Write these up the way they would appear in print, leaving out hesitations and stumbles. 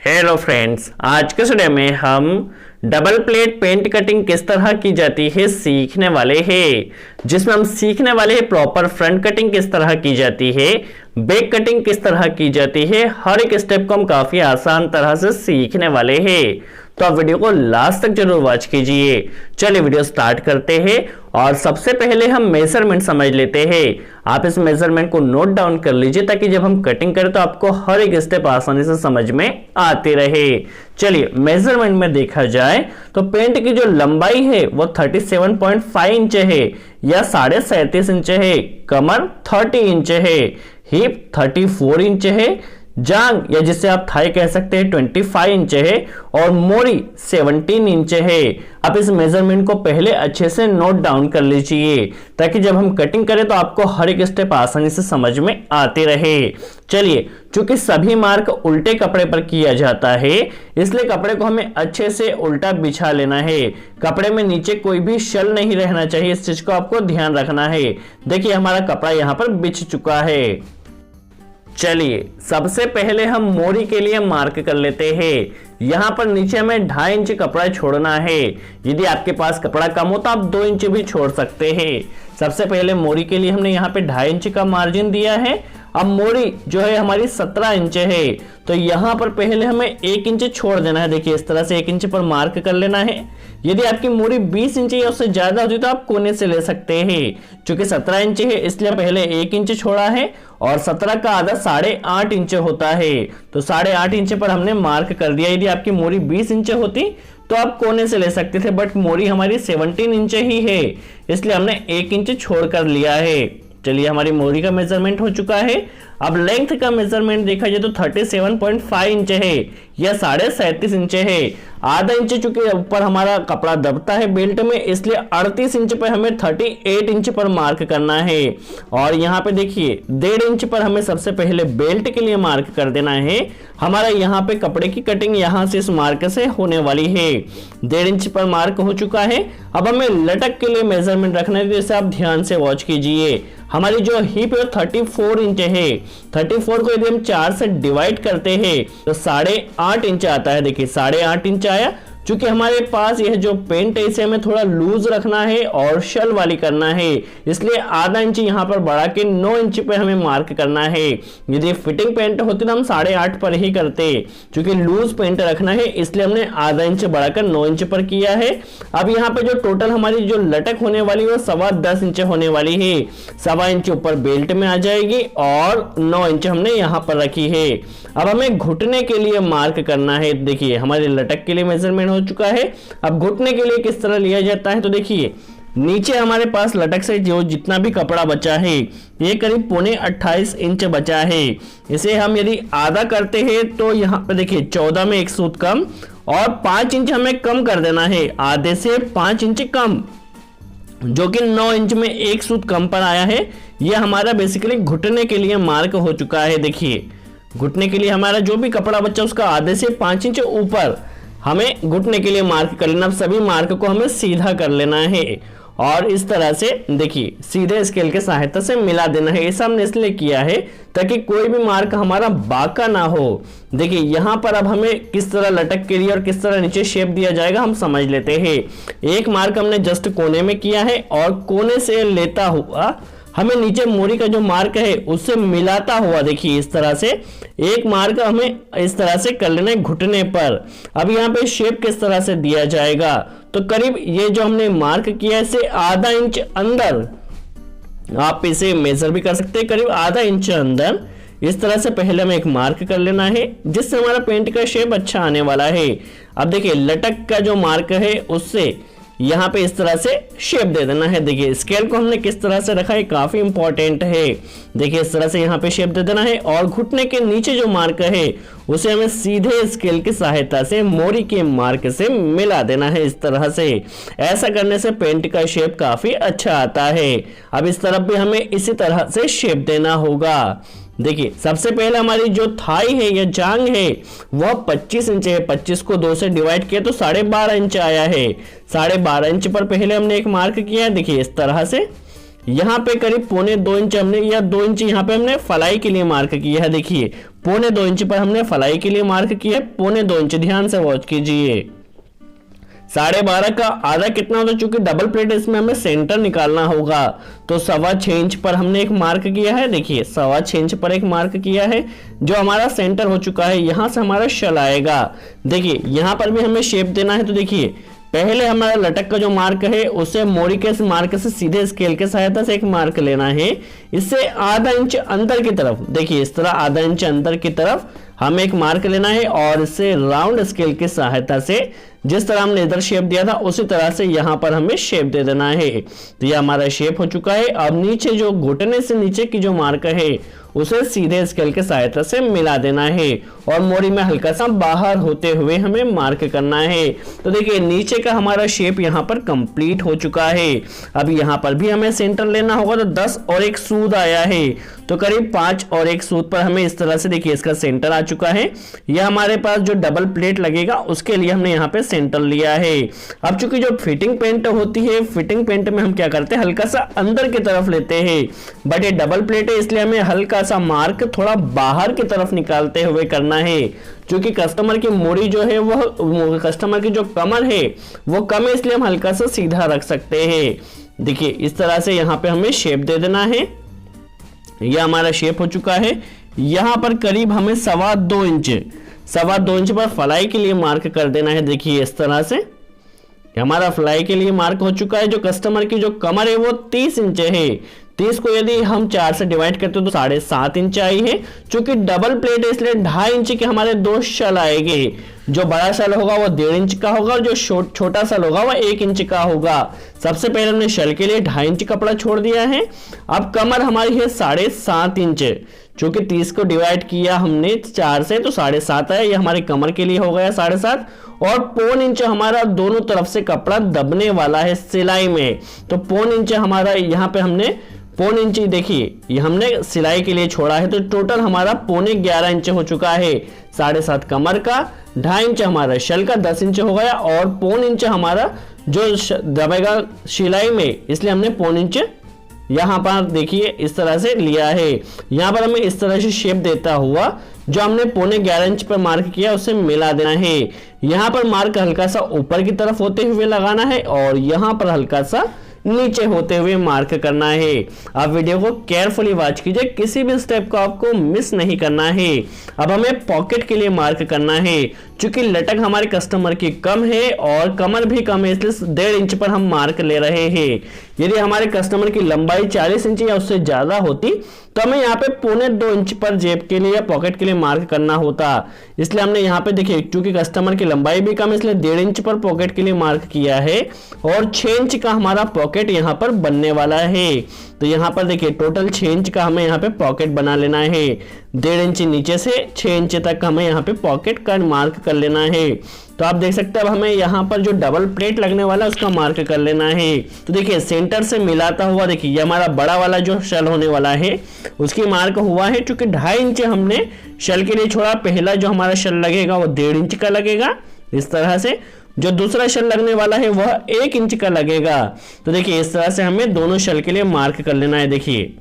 Hello friends, आज के video में हम डबल प्लेट पेंट कटिंग किस तरह की जाती है सीखने वाले हैं, जिसमें हम सीखने वाले हैं प्रॉपर फ्रंट कटिंग किस तरह की जाती है, बैक कटिंग किस तरह की जाती है। हर एक स्टेप को हम काफी आसान तरह से सीखने वाले हैं, तो आप वीडियो को लास्ट तक जरूर वॉच कीजिए। चलिए वीडियो स्टार्ट करते हैं और सबसे पहले हम मेजरमेंट समझ लेते हैं। आप इस मेजरमेंट को नोट डाउन कर लीजिए ताकि जब हम कटिंग करें तो आपको हर एक स्टेप आसानी से समझ में आते रहे। चलिए मेजरमेंट में देखा जाए तो पेंट की जो लंबाई है वो 37.5 इंच है या 37.5 इंच है, कमर 30 इंच है, हिप 34 इंच है, जांग या जिसे आप थाई कह सकते हैं 25 इंच है और मोरी 17 इंच है। आप इस मेजरमेंट को पहले अच्छे से नोट डाउन कर लीजिए ताकि जब हम कटिंग करें तो आपको हर एक स्टेप आसानी से समझ में आते रहे। चलिए, चूंकि सभी मार्क उल्टे कपड़े पर किया जाता है इसलिए कपड़े को हमें अच्छे से उल्टा बिछा लेना है। कपड़े में नीचे कोई भी शल नहीं रहना चाहिए, इस चीज को आपको ध्यान रखना है। देखिए हमारा कपड़ा यहाँ पर बिछ चुका है। चलिए सबसे पहले हम मोरी के लिए मार्क कर लेते हैं। यहाँ पर नीचे हमें 2.5 इंच कपड़ा छोड़ना है। यदि आपके पास कपड़ा कम हो तो आप 2 इंच भी छोड़ सकते हैं। सबसे पहले मोरी के लिए हमने यहाँ पे 2.5 इंच का मार्जिन दिया है। अब मोरी जो है हमारी 17 इंच है, तो यहाँ पर पहले हमें 1 इंच छोड़ देना है। देखिए इस तरह से 1 इंच पर मार्क कर लेना है। यदि आपकी मोरी 20 इंच या उससे ज्यादा होती तो आप कोने से ले सकते हैं। चूंकि 17 इंच है इसलिए पहले 1 इंच छोड़ा है और 17 का आधा 8.5 इंच होता है, तो 8.5 इंच पर हमने मार्क कर दिया। यदि आपकी मोरी 20 इंच होती तो आप कोने से ले सकते थे, बट मोरी हमारी 17 इंच ही है इसलिए हमने 1 इंच छोड़ कर लिया है। चलिए हमारी मोरी का मेजरमेंट हो चुका है। अब लेंथ का मेजरमेंट देखा जाए तो 37.5 इंच है या 37.5 इंच है। आधा इंच चूंकि ऊपर हमारा कपड़ा दबता है बेल्ट में इसलिए 38 इंच पर हमें 38 इंच पर मार्क करना है। और यहाँ पे देखिए 1.5 इंच पर हमें सबसे पहले बेल्ट के लिए मार्क कर देना है। हमारा यहाँ पे कपड़े की कटिंग यहाँ से इस मार्क से होने वाली है। 1.5 इंच पर मार्क हो चुका है। अब हमें लटक के लिए मेजरमेंट रखना है, जैसे आप ध्यान से वॉच कीजिए। हमारी जो हिप है 34 इंच है। 34 को यदि हम 4 से डिवाइड करते हैं तो 8.5 इंच आता है। देखिए 8.5 इंच आया। चूंकि हमारे पास यह जो पेंट है इसे हमें थोड़ा लूज रखना है और शल वाली करना है इसलिए आधा इंच यहाँ पर बढ़ा के 9 इंच पे हमें मार्क करना है। यदि फिटिंग पेंट होती तो हम 8.5 पर ही करते, चूंकि लूज पेंट रखना है इसलिए हमने आधा इंच बढ़ाकर 9 इंच पर किया है। अब यहाँ पे जो टोटल हमारी जो लटक होने वाली है वो 10.25 इंच होने वाली है। 1.25 इंच ऊपर बेल्ट में आ जाएगी और 9 इंच हमने यहाँ पर रखी है। अब हमें घुटने के लिए मार्क करना है। देखिए हमारे लटक के लिए मेजरमेंट हो चुका है। अब घुटने के लिए किस तरह लिया जाता है तो देखिए नीचे हमारे पास लटक से जो जितना भी कपड़ा बचा है ये करीब 28 इंच बचा है। इसे हम यदि आधा करते हैं तो यहाँ पे देखिए 14 में 1 सूत कम और 5 इंच हमें कम कर देना है। आधे से 5 इंच कम जो कि 9 इंच में 1 सूत कम पर आया है। ये हमारा बेसिकली घुटने के लिए मार्क हो चुका है। देखिए घुटने के लिए हमारा जो भी कपड़ा बचा उसका आधे से 5 इंच ऊपर हमें घुटने के लिए मार्क कर लेना। अब सभी मार्क को हमें सीधा कर लेना है और इस तरह से देखिए सीधे स्केल के सहायता से मिला देना है। ऐसा हमने इसलिए किया है ताकि कोई भी मार्क हमारा बाका ना हो। देखिए यहाँ पर अब हमें किस तरह लटक के लिए और किस तरह नीचे शेप दिया जाएगा हम समझ लेते हैं। एक मार्क हमने जस्ट कोने में किया है और कोने से लेता हुआ हमें नीचे मोरी का जो मार्क है उससे मिलाता हुआ देखिए इस तरह से एक मार्क हमें इस तरह से कर लेना है घुटने पर। अब यहाँ पे शेप किस तरह से दिया जाएगा तो करीब ये जो हमने मार्क किया है इसे आधा इंच अंदर, आप इसे मेजर भी कर सकते हैं, करीब आधा इंच अंदर इस तरह से पहले हमें एक मार्क कर लेना है जिससे हमारा पेंट का शेप अच्छा आने वाला है। अब देखिए लटक का जो मार्क है उससे यहाँ पे इस तरह से शेप दे देना है। देखिए स्केल को हमने किस तरह से रखा है काफी इंपॉर्टेंट है। देखिए इस तरह से यहाँ पे शेप दे देना है और घुटने के नीचे जो मार्क है उसे हमें सीधे स्केल की सहायता से मोरी के मार्क से मिला देना है इस तरह से। ऐसा करने से पेंट का शेप काफी अच्छा आता है। अब इस तरफ भी हमें इसी तरह से शेप देना होगा। देखिए सबसे पहले हमारी जो थाई है या जांग है वह 25 इंच है। 25 को 2 से डिवाइड किया तो 12.5 इंच आया है। 12.5 इंच पर पहले हमने एक मार्क किया है। देखिए इस तरह से यहाँ पे करीब 1.25 इंच हमने या 2 इंच यहाँ पे हमने फलाई के लिए मार्क किया है। देखिए 1.25 इंच पर हमने फलाई के लिए मार्क किया है, 1.25 इंच, ध्यान से वॉच कीजिए। 12.5 का आधा कितना होता है, चूंकि डबल प्लेट इसमें हमें सेंटर निकालना होगा, तो 6.25 इंच पर हमने एक मार्क किया है। देखिए 6.25 इंच पर एक मार्क किया है, जो हमारा सेंटर हो चुका है। यहां से हमारा शल आएगा। देखिए यहां पर भी हमें शेप देना है, तो देखिए पहले हमारा लटक का जो मार्क है उसे मोड़ी के मार्क से सीधे स्केल के सहायता से एक मार्क लेना है। इससे आधा इंच अंतर की तरफ, देखिए इस तरह आधा इंच अंतर की तरफ हमें एक मार्क लेना है और इसे राउंड स्केल की सहायता से जिस तरह हमने इधर शेप दिया था उसी तरह से यहां पर हमें शेप दे देना है। तो ये हमारा शेप हो चुका है। अब नीचे जो घुटने से नीचे की जो मार्क है उसे सीधे स्केल के सहायता से मिला देना है और मोड़ी में हल्का सा बाहर होते हुए हमें मार्क करना है। तो देखिए नीचे का हमारा शेप यहाँ पर कंप्लीट हो चुका है। अब यहाँ पर भी हमें सेंटर लेना होगा, तो 10 और 1 सूद आया है, तो करीब 5 और 1 सूद पर हमें इस तरह से देखिए इसका सेंटर आ चुका है। यह हमारे पास जो डबल प्लेट लगेगा उसके लिए हमने यहाँ पे सेंटर लिया है। अब चूंकि जो फिटिंग पेंट होती है, फिटिंग पेंट में हम क्या करते हैं, हल्का सा अंदर की तरफ लेते हैं, बट ये डबल प्लेट है इसलिए हमें हल्का सा मार्क थोड़ा बाहर की तरफ निकालते हुए करना है। क्योंकि कस्टमर की मूड़ी जो है वह कस्टमर की जो कमर है वो कम है, इसलिए हम हल्का सा सीधा रख सकते हैं। देखिए इस तरह से यहाँ पे हमें शेप दे देना है। यह हमारा शेप हो चुका है। यहाँ पर करीब हमें 2.25 इंच पर फलाई के लिए मार्क कर देना है। देखिए इस तरह से हमारा फ्लाई के लिए मार्क हो चुका है। जो कस्टमर की जो कमर है वो 30 इंच है। 30 को यदि हम 4 से डिवाइड करते तो 7.5 इंच आई है। चूंकि डबल प्लेट है इसलिए 2.5 इंच के हमारे 2 शल आएंगे। जो बड़ा शल होगा वो 1.5 इंच का होगा और जो छोटा शल होगा वो 1 इंच का होगा। सबसे पहले हमने शल के लिए 2.5 इंच कपड़ा छोड़ दिया है। अब कमर हमारी है 7.5 इंच। चूंकि 30 को डिवाइड किया हमने 4 से तो 7.5 आया। ये हमारी कमर के लिए हो गया 7.5 और 0.25 इंच हमारा दोनों तरफ से कपड़ा दबने वाला है सिलाई में। तो 0.25 इंच हमारा यहाँ पे हमने 0.25 इंच देखिए ये हमने सिलाई के लिए छोड़ा है। तो टोटल हमारा 11.25 इंच हो चुका है। 7.5 कमर का, 2.5 इंच हमारा शल का 10 इंच हो गया और 0.25 इंच हमारा जो दबेगा सिलाई में, इसलिए हमने 0.25 इंच यहाँ पर देखिए इस तरह से लिया है। यहाँ पर हमें इस तरह से शेप देता हुआ जो हमने 11.25 इंच पर मार्क किया उसे मिला देना है। यहाँ पर मार्क हल्का सा ऊपर की तरफ होते हुए लगाना है और यहाँ पर हल्का सा नीचे होते हुए मार्क करना है। आप वीडियो को केयरफुली वॉच कीजिए, किसी भी स्टेप को आपको मिस नहीं करना है। अब हमें पॉकेट के लिए मार्क करना है। चूंकि लटक हमारे कस्टमर की कम है और कमर भी कम है इसलिए 1.5 इंच पर हम मार्क ले रहे हैं। यदि हमारे कस्टमर की लंबाई 40 इंच या उससे ज्यादा होती तो हमें यहाँ पे 1.25 इंच पर जेब के लिए या पॉकेट के लिए मार्क करना होता। इसलिए हमने यहाँ पे देखिए चूंकि कस्टमर की लंबाई भी कम है इसलिए 1.5 इंच पर पॉकेट के लिए मार्क किया है और 6 इंच का हमारा पॉकेट यहाँ पर बनने वाला है। तो यहाँ पर देखिए टोटल 6 इंच का हमें यहाँ पे पॉकेट बना लेना है। 1.5 इंच नीचे से 6 इंच तक हमें यहाँ पे पॉकेट का मार्क कर लेना है। तो आप देख सकते हैं अब हमें यहाँ पर जो डबल प्लेट लगने वाला है उसका मार्क कर लेना है। तो देखिए सेंटर से मिलाता हुआ देखिए ये हमारा बड़ा वाला जो शल होने वाला है उसकी मार्क हुआ है। चूंकि 2.5 इंच हमने शल के लिए छोड़ा, पहला जो हमारा शल लगेगा वो 1.5 इंच का लगेगा इस तरह से। जो दूसरा शल लगने वाला है वह 1 इंच का लगेगा। तो देखिए इस तरह से हमें दोनों शल के लिए मार्क कर लेना है। देखिए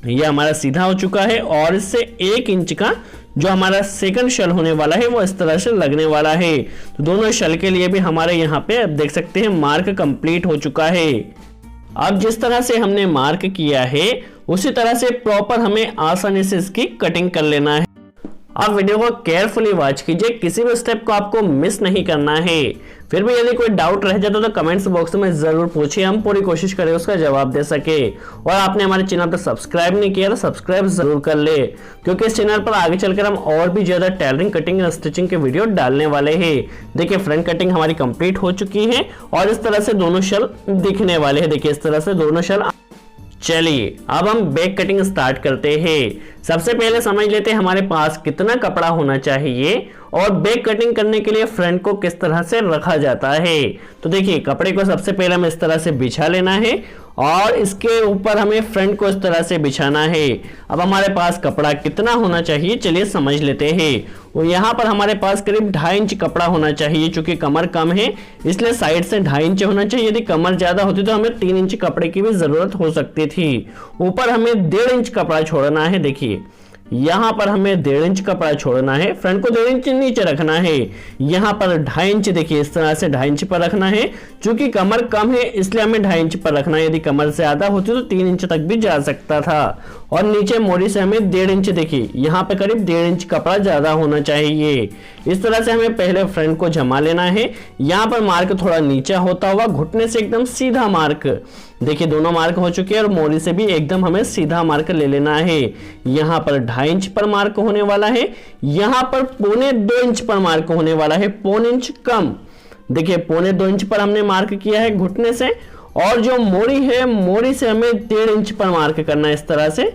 ये हमारा सीधा हो चुका है और इससे 1 इंच का जो हमारा सेकंड शल होने वाला है वो इस तरह से लगने वाला है। तो दोनों शल के लिए भी हमारे यहाँ पे आप देख सकते हैं मार्क कंप्लीट हो चुका है। अब जिस तरह से हमने मार्क किया है उसी तरह से प्रॉपर हमें आसानी से इसकी कटिंग कर लेना है। आप वीडियो को केयरफुली वॉच कीजिए, किसी भी स्टेप को आपको मिस नहीं करना है। फिर भी यदि कोई डाउट रह जाता तो कमेंट्स बॉक्स में जरूर पूछिए, हम पूरी कोशिश करें उसका जवाब दे सके। और आपने हमारे चैनल पर सब्सक्राइब नहीं किया तो सब्सक्राइब जरूर कर ले, क्योंकि इस चैनल पर आगे चलकर हम और भी ज्यादा टेलरिंग, कटिंग और स्टिचिंग के वीडियो डालने वाले हैं। देखिए फ्रंट कटिंग हमारी कंप्लीट हो चुकी है और इस तरह से दोनों शल दिखने वाले हैं। देखिए इस तरह से दोनों शल। चलिए अब हम बैक कटिंग स्टार्ट करते हैं। सबसे पहले समझ लेते हैं हमारे पास कितना कपड़ा होना चाहिए और बैक कटिंग करने के लिए फ्रंट को किस तरह से रखा जाता है। तो देखिए कपड़े को सबसे पहले हमें इस तरह से बिछा लेना है और इसके ऊपर हमें फ्रंट को इस तरह से बिछाना है। अब हमारे पास कपड़ा कितना होना चाहिए चलिए समझ लेते हैं। और यहाँ पर हमारे पास करीब 2.5 इंच कपड़ा होना चाहिए। चूंकि कमर कम है इसलिए साइड से 2.5 इंच होना चाहिए। यदि कमर ज्यादा होती तो हमें 3 इंच कपड़े की भी जरूरत हो सकती थी। ऊपर हमें 1.5 इंच कपड़ा छोड़ना है। देखिए यहाँ पर हमें 1.5 इंच कपड़ा छोड़ना है, फ्रंट को 1.5 इंच नीचे रखना है। यहाँ पर 2.5 इंच देखिए इस तरह से 2.5 इंच पर रखना है। चूंकि कमर कम है इसलिए हमें 2.5 इंच पर रखना है। यदि कमर ज्यादा होती तो 3 इंच तक भी जा सकता था। और नीचे मोरी से हमें 1.5 इंच देखिए यहाँ पे करीब 1.5 इंच कपड़ा ज्यादा होना चाहिए। इस तरह से हमें पहले फ्रंट को जमा लेना है। यहाँ पर मार्क थोड़ा नीचा होता हुआ घुटने से एकदम सीधा मार्क, देखिए दोनों मार्क हो चुके हैं और मोरी से भी एकदम हमें सीधा मार्क ले लेना है। यहाँ पर 2.5 इंच पर मार्क होने वाला है, यहाँ पर 1.25 इंच पर मार्क होने वाला है, 1.25 इंच कम। देखिए 1.25 इंच पर हमने मार्क किया है घुटने से। और जो मोरी है मोरी से हमें 1.5 इंच पर मार्क करना है। इस तरह से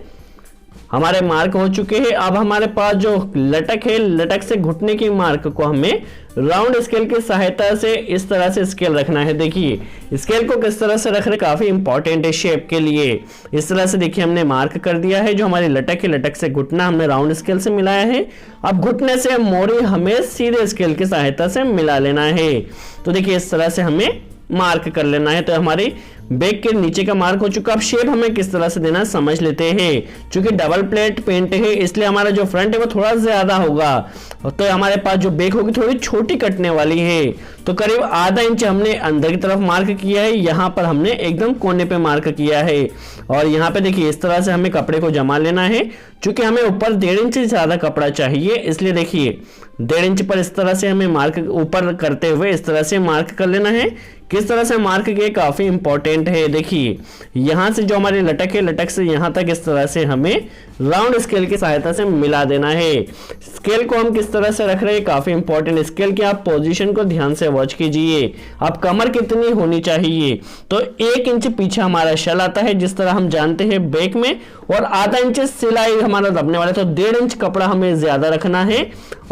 हमारे मार्क हो चुके हैं। अब हमारे पास जो लटक है, लटक से घुटने की मार्क को हमें राउंड स्केल की सहायता से इस तरह से स्केल रखना है। देखिए स्केल को किस तरह से रख रहे काफी इंपॉर्टेंट है शेप के लिए। इस तरह से देखिए हमने मार्क कर दिया है। जो हमारी लटक है, लटक से घुटना हमने राउंड स्केल से मिलाया है। अब घुटने से मोरी हमें सीधे स्केल की सहायता से मिला लेना है। तो देखिए इस तरह से हमें मार्क कर लेना है। तो हमारी बैक के नीचे का मार्क हो चुका। अब शेप हमें किस तरह से देना समझ लेते हैं। क्योंकि डबल प्लेट पेंट है इसलिए हमारा जो फ्रंट है वो थोड़ा ज्यादा होगा, तो हमारे पास जो बैक होगी थोड़ी छोटी कटने वाली है। तो करीब ½ इंच हमने अंदर की तरफ मार्क किया है। यहाँ पर हमने एकदम कोने पे मार्क किया है। और यहाँ पे देखिए इस तरह से हमें कपड़े को जमा लेना है। क्योंकि हमें ऊपर 1.5 इंच से ज्यादा कपड़ा चाहिए इसलिए देखिए 1.5 इंच पर इस तरह से हमें मार्क ऊपर करते हुए इस तरह से मार्क कर लेना है। किस तरह से मार्क किए काफी इंपॉर्टेंट है। देखिए यहां से जो हमारी लटक है, लटक से यहां तक इस तरह से हमें राउंड स्केल की सहायता से मिला देना है। स्केल को हम किस तरह से रख रहे हैं काफी इंपॉर्टेंट। स्केल की आप पोजीशन को ध्यान से वॉच कीजिए। अब कमर कितनी होनी चाहिए, तो 1 इंच पीछे हमारा शल आता है जिस तरह हम जानते हैं बैक में, और ½ इंच सिलाई हमारा दबने वाला है। तो 1.5 इंच कपड़ा हमें ज्यादा रखना है।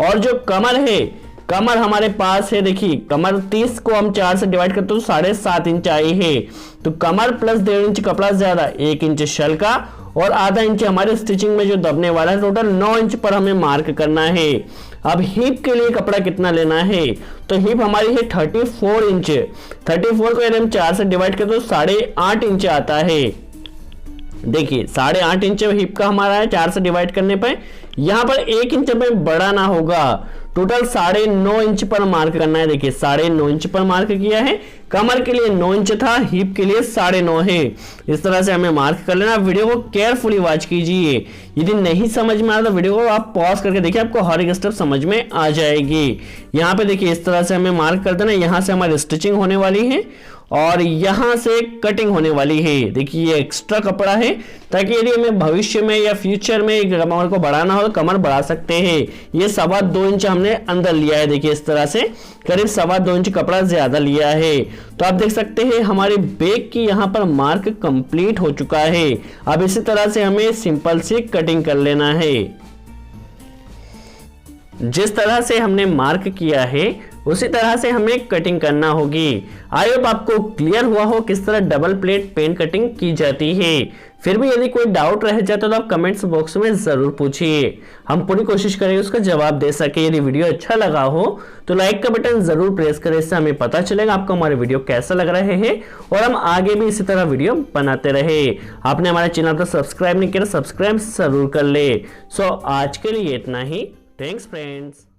और जो कमर है, कमर हमारे पास है देखिए कमर 30 को हम 4 से डिवाइड करते तो 7.5 इंच आई है। तो कमर प्लस 1.5 इंच कपड़ा ज्यादा, 1 इंच शल का और ½ इंच हमारे स्टिचिंग में जो दबने वाला है। टोटल 9 इंच पर हमें मार्क करना है। अब हिप के लिए कपड़ा कितना लेना है, तो हिप हमारी है 34 इंच। 34 को यदि हम 4 से डिवाइड करते तो 8.5 इंच आता है। देखिए 8.5 इंच हिप का हमारा है 4 से डिवाइड करने पर। यहाँ पर 1 इंच में बढ़ाना होगा। टोटल 9.5 इंच पर मार्क करना है। देखिए 9.5 इंच पर मार्क किया है। कमर के लिए 9 इंच था, हिप के लिए 9.5 है। इस तरह से हमें मार्क कर लेना। वीडियो को केयरफुली वॉच कीजिए। यदि नहीं समझ में आ रहा तो वीडियो को आप पॉज करके देखिए, आपको हर एक स्टेप समझ में आ जाएगी। यहाँ पे देखिए इस तरह से हमें मार्क कर देना। यहाँ से हमारी स्टिचिंग होने वाली है और यहां से कटिंग होने वाली है। देखिए ये एक्स्ट्रा कपड़ा है ताकि यदि हमें भविष्य में या फ्यूचर में कमर को बढ़ाना हो तो कमर बढ़ा सकते हैं। ये 2.25 इंच हमने अंदर लिया है। देखिए इस तरह से करीब 2.25 इंच कपड़ा ज्यादा लिया है। तो आप देख सकते हैं हमारे बैक की यहाँ पर मार्क कंप्लीट हो चुका है। अब इसी तरह से हमें सिंपल सी कटिंग कर लेना है। जिस तरह से हमने मार्क किया है उसी तरह से हमें कटिंग करना होगी। आई होप आपको क्लियर हुआ हो किस तरह डबल प्लेट पेन कटिंग की जाती है। फिर भी यदि कोई डाउट रह जाता तो आप कमेंट्स बॉक्स में जरूर पूछिए, हम पूरी कोशिश करेंगे उसका जवाब दे सके। यदि वीडियो अच्छा लगा हो तो लाइक का बटन जरूर प्रेस करें, इससे हमें पता चलेगा आपको हमारे वीडियो कैसा लग रहे हैं और हम आगे भी इसी तरह वीडियो बनाते रहे। आपने हमारे चैनल को सब्सक्राइब नहीं किया, सब्सक्राइब जरूर कर ले। सो आज के लिए इतना ही। Thanks friends.